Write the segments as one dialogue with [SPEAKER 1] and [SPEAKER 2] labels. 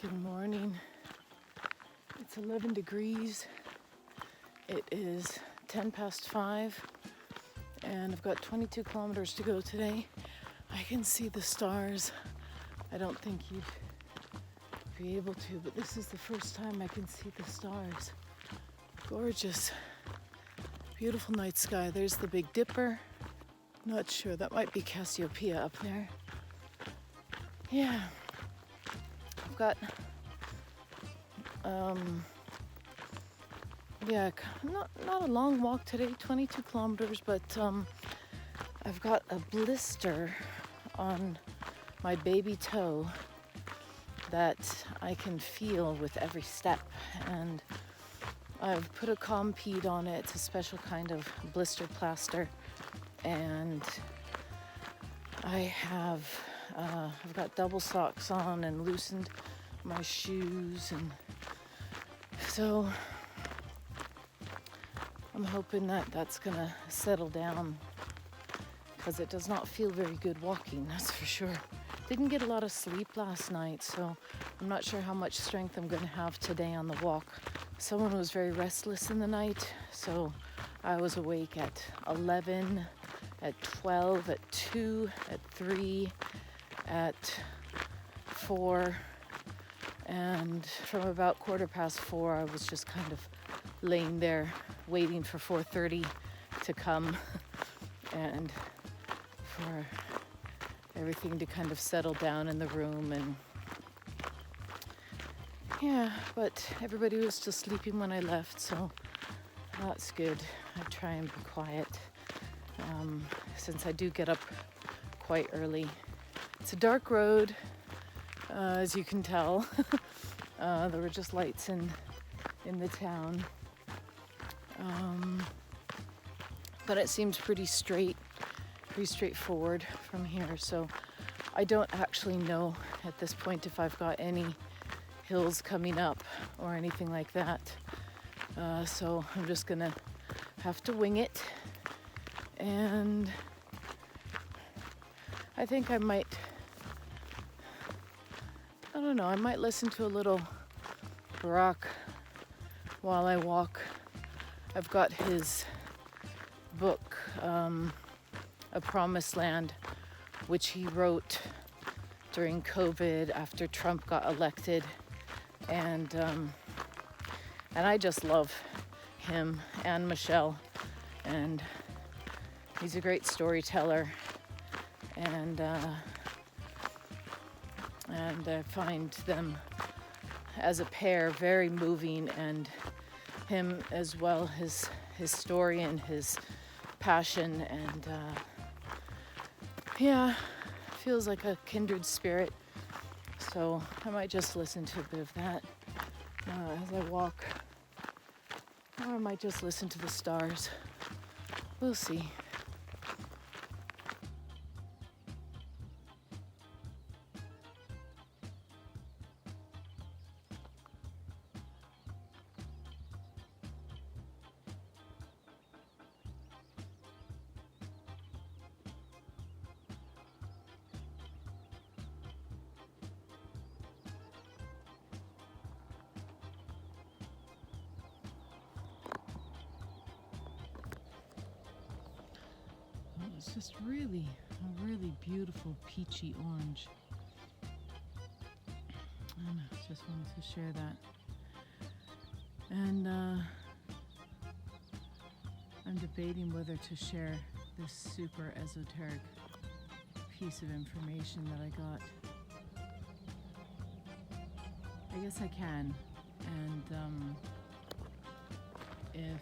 [SPEAKER 1] Good morning. It's 11 degrees. It is 10 past 5 and I've got 22 kilometers to go today. I can see the stars. I don't think you'd be able to, but this is the first time I can see the stars. Gorgeous. Beautiful night sky. There's the Big Dipper. Not sure, that might be Cassiopeia up there. Yeah. I've got not a long walk today, 22 kilometers, but I've got a blister on my baby toe that I can feel with every step, and I've put a Compeed on it. It's a special kind of blister plaster, and I've got double socks on and loosened my shoes, and so I'm hoping that that's gonna settle down, because it does not feel very good walking, that's for sure. Didn't get a lot of sleep last night, so I'm not sure how much strength I'm gonna have today on the walk. Someone was very restless in the night, so I was awake at 11, at 12, at 2, at 3, at 4, and from about 4:15 I was just kind of laying there waiting for 4:30 to come and for everything to kind of settle down in the room. And yeah, but everybody was still sleeping when I left, so that's good. I try and be quiet since I do get up quite early. It's a dark road, as you can tell. There were just lights in the town, but it seems pretty straightforward from here. So I don't actually know at this point if I've got any hills coming up or anything like that. So I'm just gonna have to wing it, and I think I might listen to a little rock while I walk. I've got his book, A Promised Land, which he wrote during COVID after Trump got elected, and I just love him and Michelle, and he's a great storyteller, and I find them as a pair very moving, and him as well, his story and his passion, and feels like a kindred spirit. So I might just listen to a bit of that as I walk, or I might just listen to the stars. We'll see. It's just a really beautiful peachy orange. And I just wanted to share that. And I'm debating whether to share this super esoteric piece of information that I got. I guess I can. And if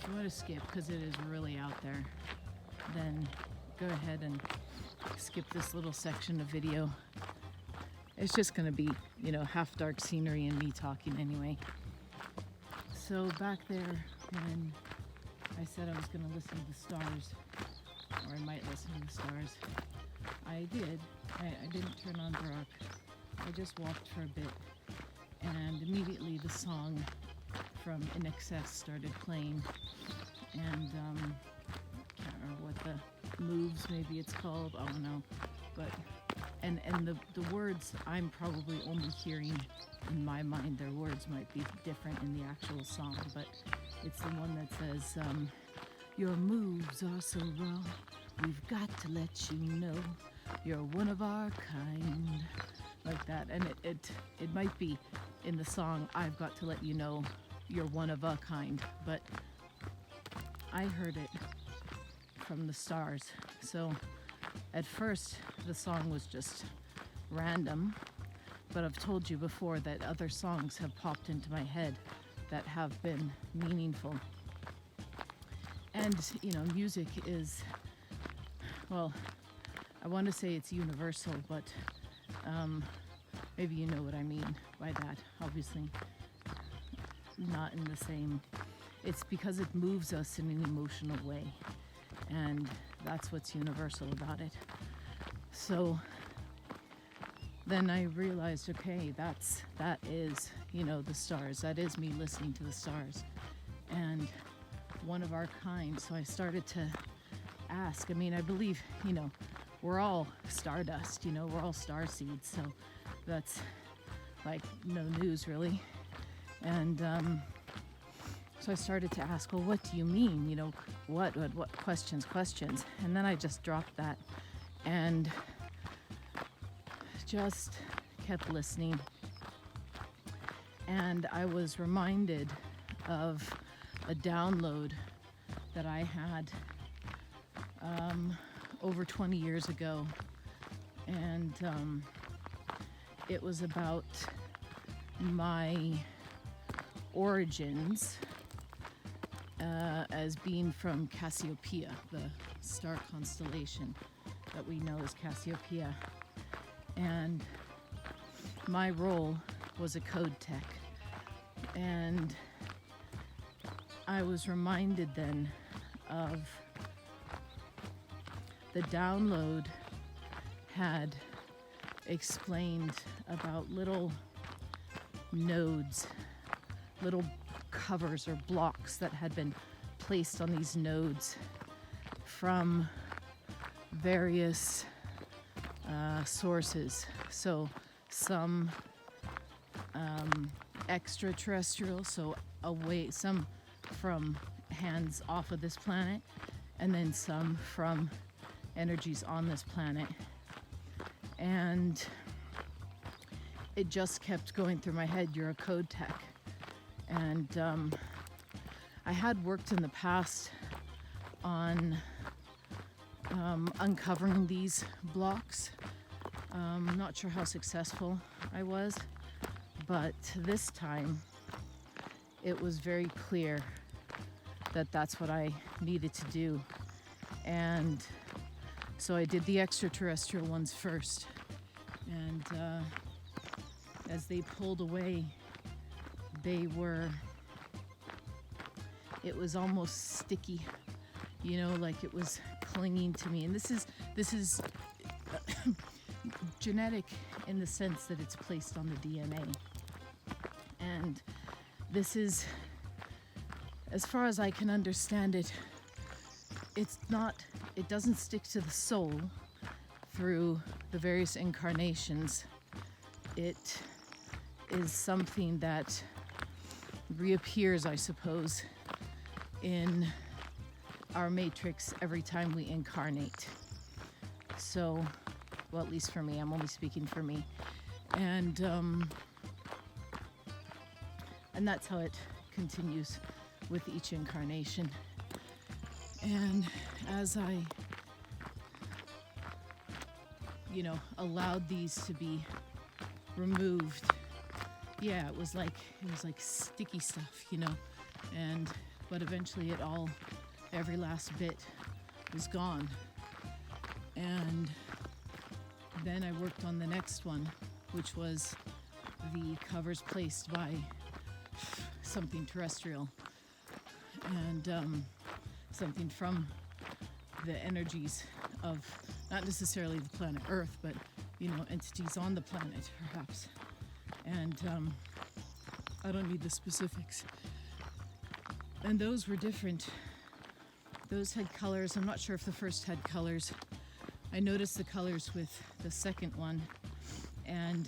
[SPEAKER 1] you want to skip, because it is really out there, then go ahead and skip this little section of video. It's just going to be, half dark scenery and me talking anyway. So back there, when I said I was going to listen to the stars, or I might listen to the stars, I did. I didn't turn on the rock. I just walked for a bit, and immediately the song from In Excess started playing, and can't remember what the moves, maybe it's called, I don't know, but and the words I'm probably only hearing in my mind. Their words might be different in the actual song, but it's the one that says, your moves are so raw, we've got to let you know you're one of our kind, like that. And it might be in the song, I've got to let you know you're one of a kind, but I heard it from the stars. So at first the song was just random, but I've told you before that other songs have popped into my head that have been meaningful. And you know, music is, well, I want to say it's universal, but maybe you know what I mean by that. Obviously not in the same, it's because it moves us in an emotional way, and that's what's universal about it. So then I realized, okay, that is, you know, the stars. That is me listening to the stars, and one of our kind. So I started to ask. I mean, I believe, you know, we're all stardust, you know, we're all star seeds. So that's like no news really. And so I started to ask, well, what do you mean? You know, what questions? And then I just dropped that and just kept listening. And I was reminded of a download that I had over 20 years ago. And it was about my origins as being from Cassiopeia, the star constellation that we know as Cassiopeia. And my role was a code tech. And I was reminded then of the download had explained about little nodes, little covers or blocks that had been placed on these nodes from various sources. So some extraterrestrial, so away, some from hands off of this planet, and then some from energies on this planet. And it just kept going through my head, you're a code tech. And I had worked in the past on uncovering these blocks. I'm not sure how successful I was, but this time it was very clear that that's what I needed to do. And so I did the extraterrestrial ones first. And as they pulled away, it was almost sticky, you know, like it was clinging to me. And this is genetic in the sense that it's placed on the DNA. And this is, as far as I can understand it, it doesn't stick to the soul through the various incarnations. It is something that reappears, I suppose, in our matrix every time we incarnate. So, well, at least for me, I'm only speaking for me. And that's how it continues with each incarnation. And as I, you know, allowed these to be removed, yeah, it was like sticky stuff, you know, but eventually every last bit was gone. And then I worked on the next one, which was the covers placed by something terrestrial and something from the energies of not necessarily the planet Earth, but, you know, entities on the planet, perhaps. And I don't need the specifics. And those were different. Those had colors. I'm not sure if the first had colors, I noticed the colors with the second one, and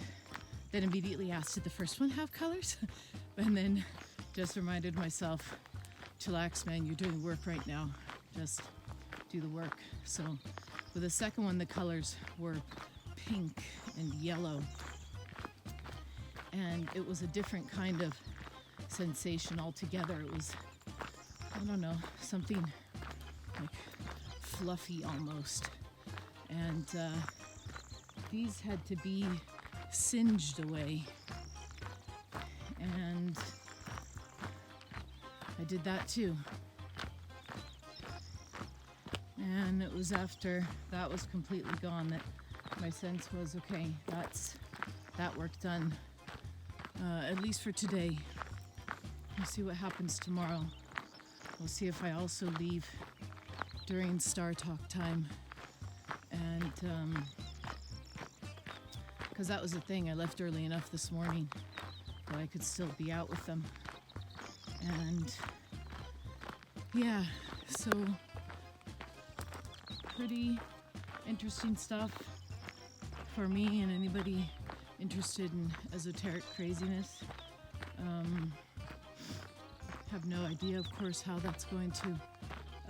[SPEAKER 1] then immediately asked, did the first one have colors? And then just reminded myself, chillax, man, you're doing work right now. Just do the work. So with the second one, the colors were pink and yellow. And it was a different kind of sensation altogether. It was, I don't know, something like fluffy almost. And these had to be singed away. And I did that too. And it was after that was completely gone that my sense was, okay, that's that work done, at least for today. We'll see what happens tomorrow. We'll see if I also leave during Star Talk time. And because that was the thing, I left early enough this morning that I could still be out with them. And yeah, so pretty interesting stuff for me and anybody interested in esoteric craziness. Have no idea, of course, how that's going to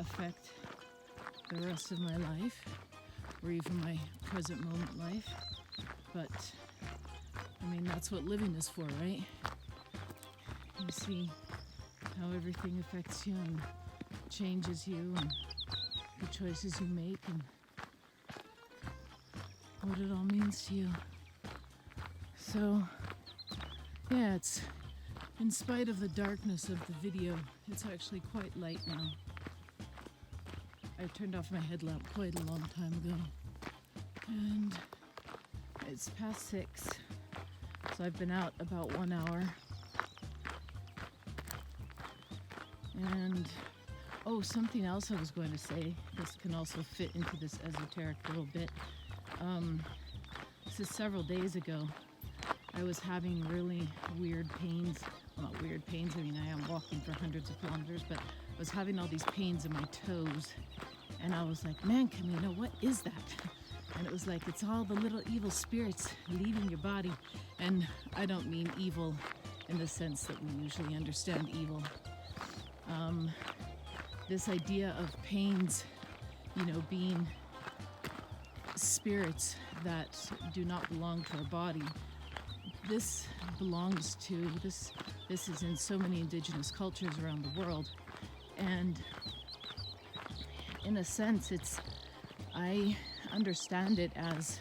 [SPEAKER 1] affect the rest of my life or even my present moment life. But I mean, that's what living is for, right? You see how everything affects you and changes you and the choices you make and what it all means to you. So, yeah, it's in spite of the darkness of the video, it's actually quite light now. I turned off my headlamp quite a long time ago. And it's past 6, so I've been out about 1 hour. And, oh, something else I was going to say, this can also fit into this esoteric little bit. This is several days ago. I was having really weird pains. Well, not weird pains, I mean, I am walking for hundreds of kilometers, but I was having all these pains in my toes. And I was like, man, Camino, what is that? And it was like, it's all the little evil spirits leaving your body. And I don't mean evil in the sense that we usually understand evil. This idea of pains, you know, being spirits that do not belong to our body. This belongs to, this is in so many indigenous cultures around the world. And in a sense, I understand it as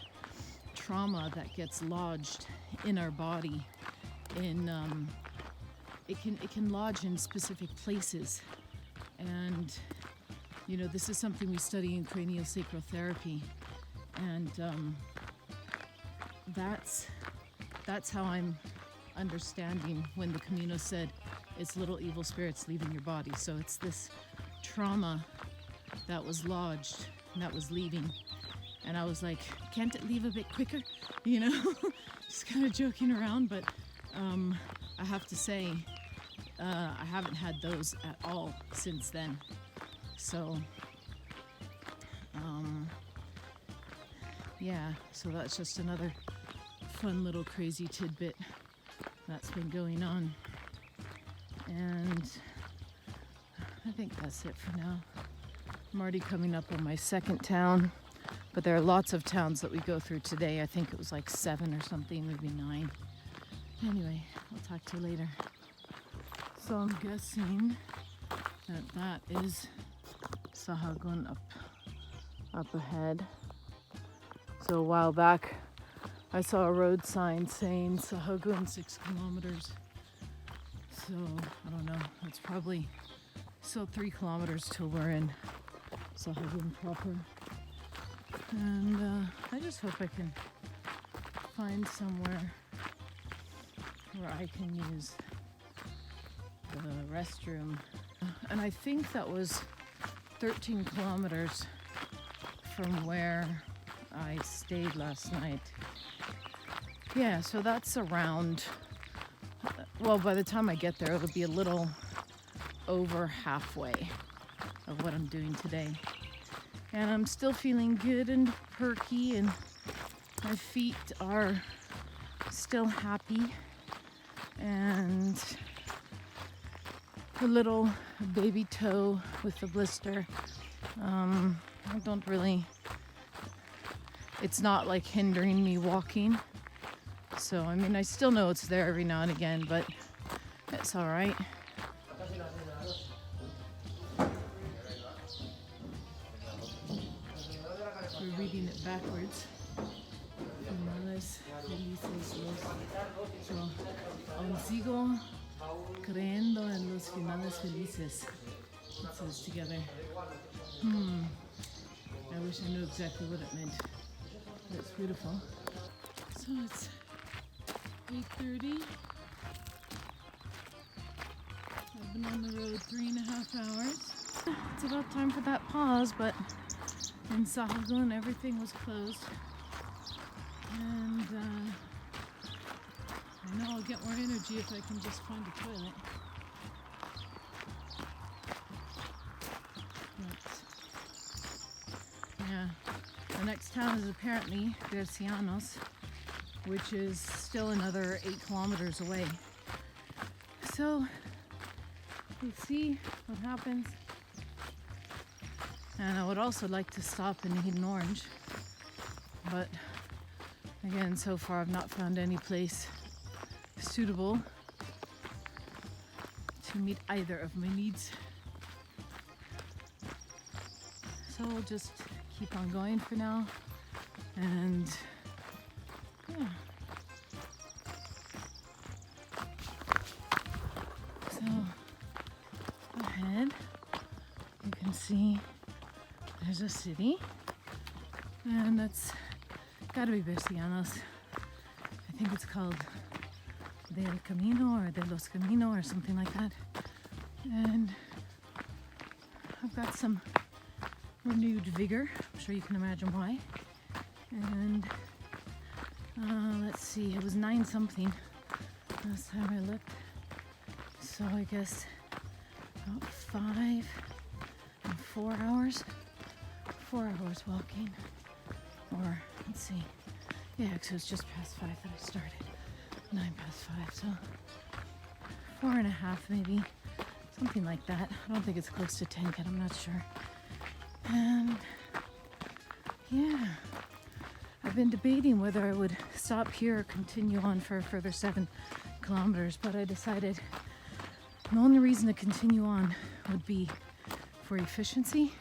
[SPEAKER 1] trauma that gets lodged in our body. It can lodge in specific places, and you know, this is something we study in craniosacral therapy, and that's how I'm understanding when the Camino said it's little evil spirits leaving your body. So it's this trauma that was lodged and that was leaving. And I was like, can't it leave a bit quicker? You know, just kind of joking around. But I have to say, I haven't had those at all since then. So, yeah, so that's just another fun little crazy tidbit that's been going on. And I think that's it for now. I'm already coming up on my second town, but there are lots of towns that we go through today. I think it was like 7 or something, maybe 9. Anyway, I'll talk to you later. So I'm guessing that is Sahagun up ahead. So a while back, I saw a road sign saying Sahagun 6 kilometers. So I don't know, it's probably still 3 kilometers till we're in Sahagun proper. And I just hope I can find somewhere where I can use the restroom. And I think that was 13 kilometers from where I stayed last night. Yeah, so that's around, well, by the time I get there, it'll be a little over halfway of what I'm doing today. And I'm still feeling good and perky, and my feet are still happy. And the little baby toe with the blister, I don't really, it's not like hindering me walking. So, I mean, I still know it's there every now and again, but it's all right. We're reading it backwards. Finales felices los. So, aún sigo creyendo en los finales felices. It says together. I wish I knew exactly what it meant. But it's beautiful. So it's 8:30. I've been on the road 3.5 hours. It's about time for that pause, but in Sahagun everything was closed. And I know I'll get more energy if I can just find a toilet. But, yeah, the next town is apparently Bercianos, which is still another 8 kilometers away. So we'll see what happens. And I would also like to stop and eat an orange, but again, so far I've not found any place suitable to meet either of my needs. So we'll just keep on going for now, and yeah. So ahead you can see there's a city, and that's gotta be Bercianos. I think it's called Del Camino or De los Camino or something like that. And I've got some renewed vigor. I'm sure you can imagine why. And let's see, it was 9 something last time I looked. So I guess about 5 and 4 hours. 4 hours walking. Or let's see. Yeah, because it was just past 5 that I started. 9 past 5, so 4.5 maybe. Something like that. I don't think it's close to 10 yet, I'm not sure. And yeah, I've been debating whether I would stop here or continue on for a further 7 kilometers, but I decided the only reason to continue on would be for efficiency.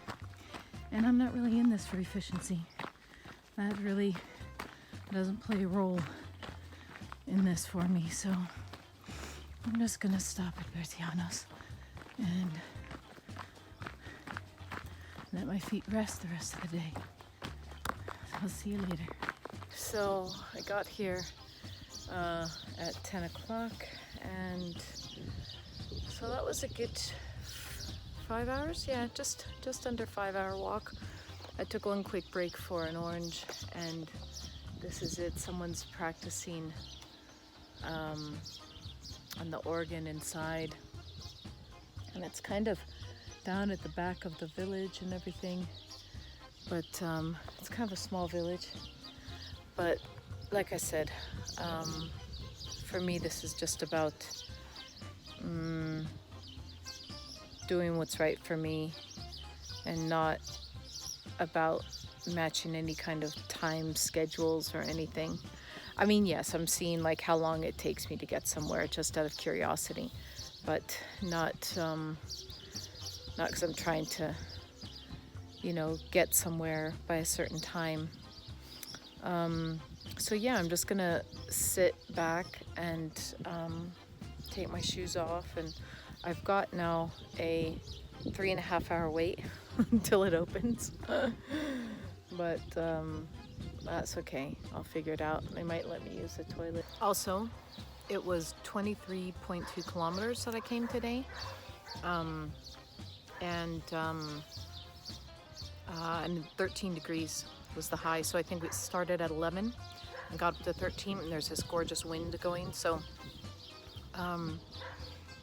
[SPEAKER 1] And I'm not really in this for efficiency. That really doesn't play a role in this for me, so I'm just gonna stop at Bercianos and let my feet rest the rest of the day. So I'll see you later. So I got here at 10 o'clock, and so that was a good 5 hours. Yeah, just under 5-hour walk. I took one quick break for an orange, and this is it. Someone's practicing on the organ inside, and it's kind of down at the back of the village and everything, but it's kind of a small village. But like I said, for me this is just about doing what's right for me and not about matching any kind of time schedules or anything. I mean, yes, I'm seeing like how long it takes me to get somewhere just out of curiosity, but not because I'm trying to, get somewhere by a certain time. So yeah, I'm just gonna sit back and take my shoes off, and I've got now a 3.5-hour wait until it opens. But that's okay, I'll figure it out. They might let me use the toilet. Also, it was 23.2 kilometers that I came today, and 13 degrees was the high. So I think we started at 11 and got up to 13, and there's this gorgeous wind going. So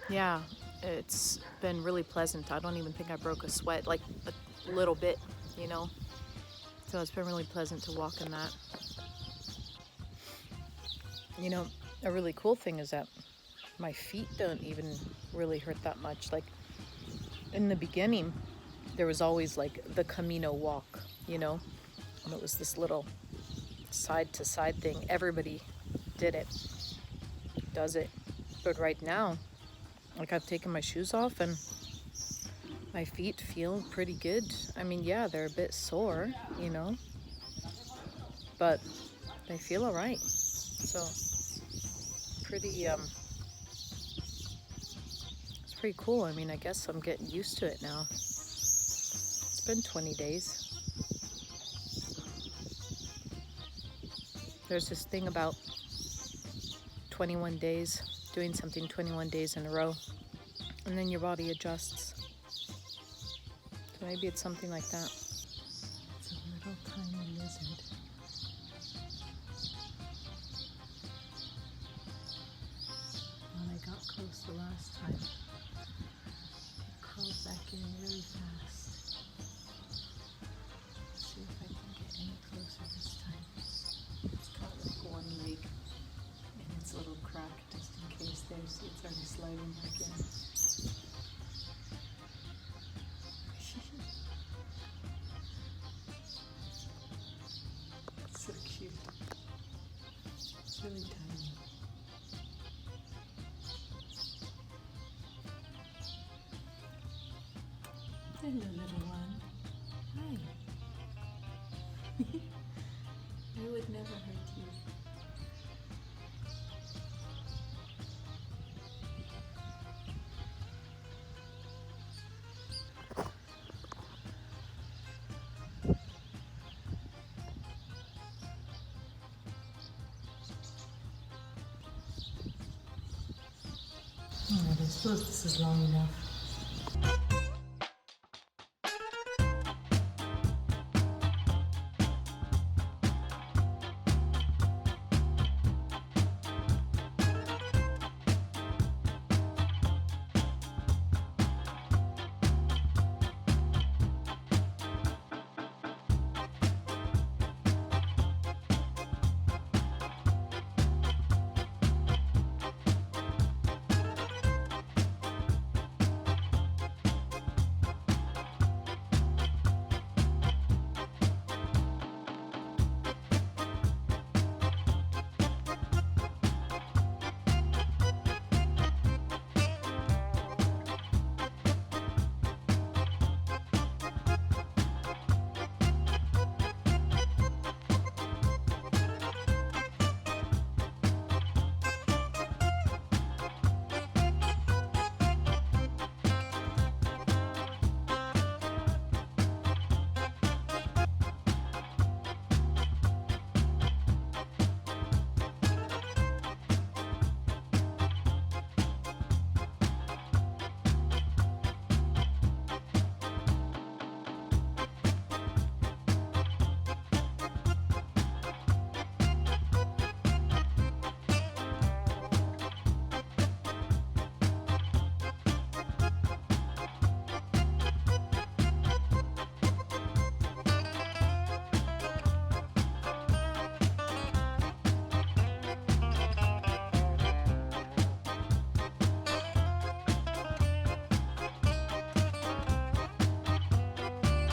[SPEAKER 1] yeah, it's been really pleasant. I don't even think I broke a sweat, like a little bit. you know? So it's been really pleasant to walk in that. You know, a really cool thing is that my feet don't even really hurt that much. Like in the beginning, there was always like the Camino walk, you know? And it was this little side to side thing. Everybody did it, does it. But right now, like I've taken my shoes off and my feet feel pretty good. I mean, yeah, they're a bit sore, you know, but they feel all right. So pretty, it's pretty cool. I mean, I guess I'm getting used to it now. It's been 20 days. There's this thing about 21 days, doing something 21 days in a row, and then your body adjusts. So maybe it's something like that. It's a little tiny lizard. When I got close the last time, it crawled back in really fast. Let's see if I can get any closer this time. It's got like one leg in its little crack, just in case it's already sliding back in. So cute. It's really tiny. Hello, little one. Hi. I would never hurt you. Alright, I suppose this is long enough.